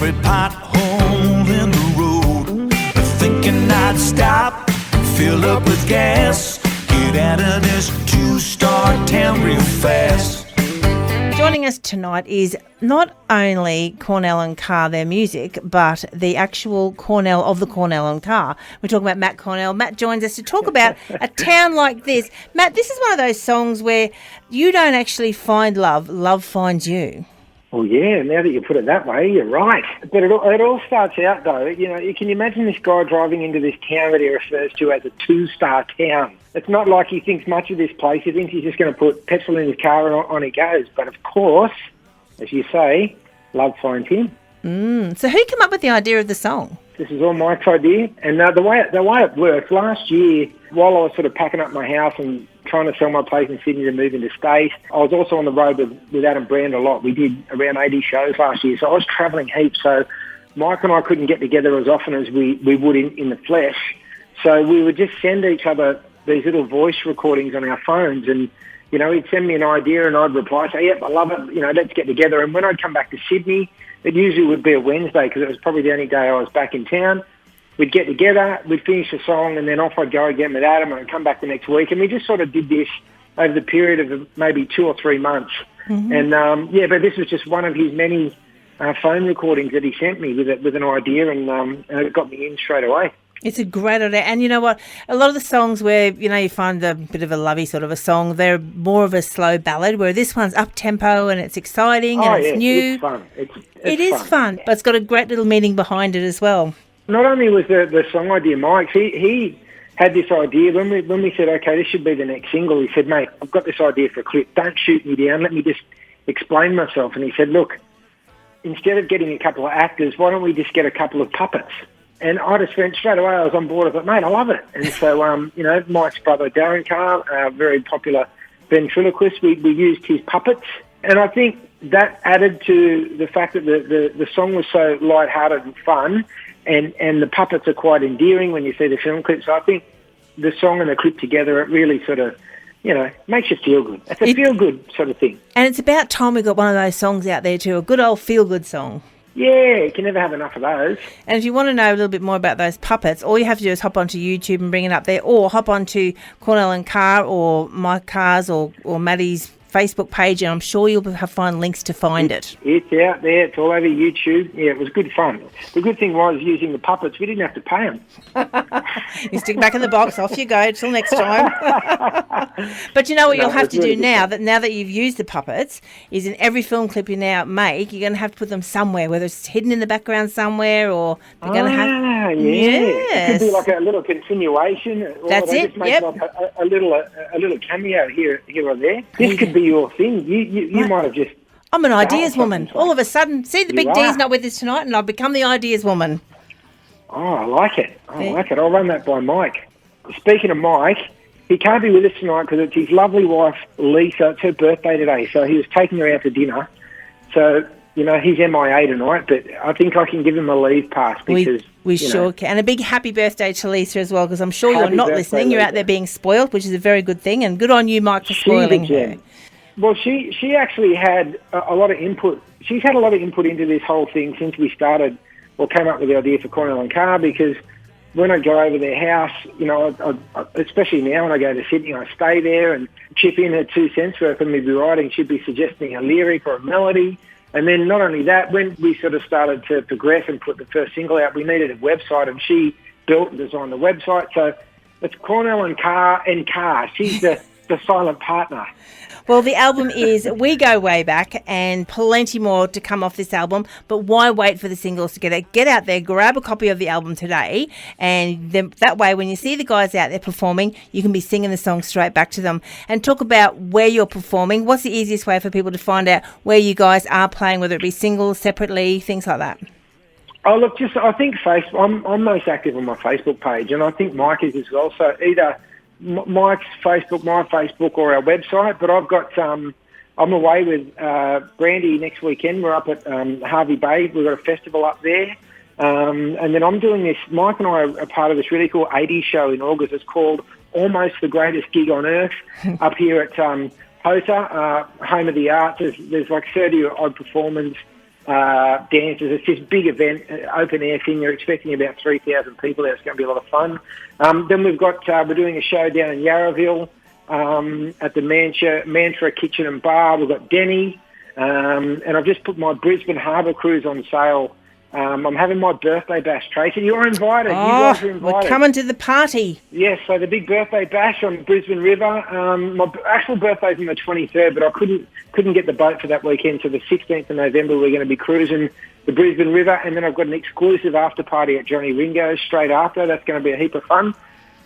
every pothole in the road, thinking I'd stop, fill up with gas, get out of this two-star town real fast. Joining us tonight is not only Cornell and Carr, their music, but the actual Cornell of the Cornell and Carr. We're talking about Matt Cornell. Matt joins us to talk about a town like this. Matt, this is one of those songs where you don't actually find love, love finds you. Well, yeah, now that you put it that way, you're right. But it all starts out, though. You know, you can imagine this guy driving into this town that he refers to as a two-star town. It's not like he thinks much of this place. He thinks he's just going to put petrol in his car and on he goes. But, of course, as you say, love finds him. So who came up with the idea of the song? This is all Mike's idea. And the way it worked, last year, while I was sort of packing up my house and trying to sell my place in Sydney to move into state, I was also on the road with Adam Brand a lot. We did around 80 shows last year, so I was travelling heaps. So Mike and I couldn't get together as often as we would in the flesh. So we would just send each other these little voice recordings on our phones, and you know, he'd send me an idea and I'd reply, say, yep, I love it, you know, let's get together. And when I'd come back to Sydney, it usually would be a Wednesday because it was probably the only day I was back in town. We'd get together, we'd finish the song, and then off I'd go again with Adam, and I'd come back the next week. And we just sort of did this over the period of maybe 2 or 3 months. Mm-hmm. And, but this was just one of his many phone recordings that he sent me with an idea, and it got me in straight away. It's a great idea. And you know what? A lot of the songs where, you know, you find a bit of a lovey sort of a song, they're more of a slow ballad, where this one's up-tempo and it's exciting and it's new. It's fun. It is fun, but it's got a great little meaning behind it as well. Not only was the song idea Mike's, he had this idea. When we said, okay, this should be the next single, he said, mate, I've got this idea for a clip. Don't shoot me down. Let me just explain myself. And he said, look, instead of getting a couple of actors, why don't we just get a couple of puppets? And I just went straight away, I was on board. I thought, mate, I love it. And so, you know, Mike's brother, Darren Carr, a very popular ventriloquist, we used his puppets. And I think that added to the fact that the song was so lighthearted and fun, and the puppets are quite endearing when you see the film clip. So I think the song and the clip together, it really sort of, you know, makes you feel good. It's a feel-good sort of thing. And it's about time we got one of those songs out there too, a good old feel-good song. Yeah, you can never have enough of those. And if you want to know a little bit more about those puppets, all you have to do is hop onto YouTube and bring it up there, or hop onto Cornell and Carr or Mike Carr's or Maddie's Facebook page, and I'm sure you'll find links to find it. It's out there. It's all over YouTube. Yeah, it was good fun. The good thing was using the puppets, we didn't have to pay them. You stick back in the box, off you go, till next time. But you know what you'll have to do now that you've used the puppets, is in every film clip you now make, you're going to have to put them somewhere, whether it's hidden in the background somewhere, or they're going to have... Yes. It could be like a little continuation. Or that's it, just make like a little cameo here or there. This could be your thing. You might have just... I'm an ideas woman. All of a sudden, see, the big D's not with us tonight, and I've become the ideas woman. Oh, I like it. I'll run that by Mike. Speaking of Mike, he can't be with us tonight because it's his lovely wife, Lisa. It's her birthday today, so he was taking her out to dinner. So, you know, he's MIA tonight, but I think I can give him a leave pass because... We sure can. And a big happy birthday to Lisa as well, because I'm sure you're not listening. You're out there being spoiled, which is a very good thing, and good on you, Mike, for spoiling her. Well, she actually had a lot of input. She's had a lot of input into this whole thing since we started, or came up with the idea for Cornell and Carr, because when I go over their house, you know, I, especially now when I go to Sydney, I stay there and chip in her 2 cents worth of me be writing. She'd be suggesting a lyric or a melody. And then not only that, when we sort of started to progress and put the first single out, we needed a website, and she built and designed the website. So it's Cornell and Carr and Carr. She's the silent partner. Well, the album is We Go Way Back, and plenty more to come off this album. But why wait for the singles to get out? Get out there, grab a copy of the album today, and then that way when you see the guys out there performing, you can be singing the song straight back to them. And talk about where you're performing. What's the easiest way for people to find out where you guys are playing, whether it be singles, separately, things like that? Oh, look, I think Facebook. I'm most active on my Facebook page, and I think Mike is as well. So either Mike's Facebook, my Facebook, or our website. But I've got, I'm away with Brandy next weekend. We're up at Harvey Bay. We've got a festival up there. And then I'm doing this, Mike and I are part of this really cool 80s show in August. It's called Almost the Greatest Gig on Earth up here at HOTA, Home of the Arts. There's like 30 odd performers dancers. It's this big event, open air thing. They're expecting about 3,000 people there. It's going to be a lot of fun. Then we've got, we're doing a show down in Yarraville at the Mantra Kitchen and Bar. We've got Denny. And I've just put my Brisbane Harbour Cruise on sale. I'm having my birthday bash, Tracy. You're invited. You guys are invited. We're coming to the party. Yes, so the big birthday bash on Brisbane River. My actual birthday's on the 23rd, but I couldn't get the boat for that weekend. So the 16th of November, we're going to be cruising the Brisbane River, and then I've got an exclusive after party at Johnny Ringo's straight after. That's going to be a heap of fun.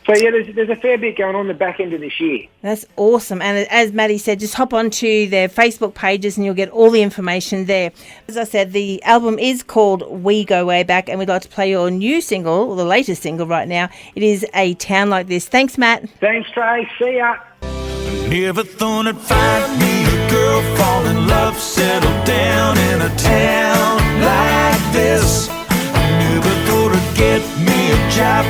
So, yeah, there's a fair bit going on the back end of this year. That's awesome. And as Maddie said, just hop onto their Facebook pages and you'll get all the information there. As I said, the album is called We Go Way Back, and we'd like to play your new single, or the latest single right now. It is A Town Like This. Thanks, Matt. Thanks, Trey. See ya. Never thought I'd find me a girl, fall in love, settle down in a town like this. Never thought I'd get me a job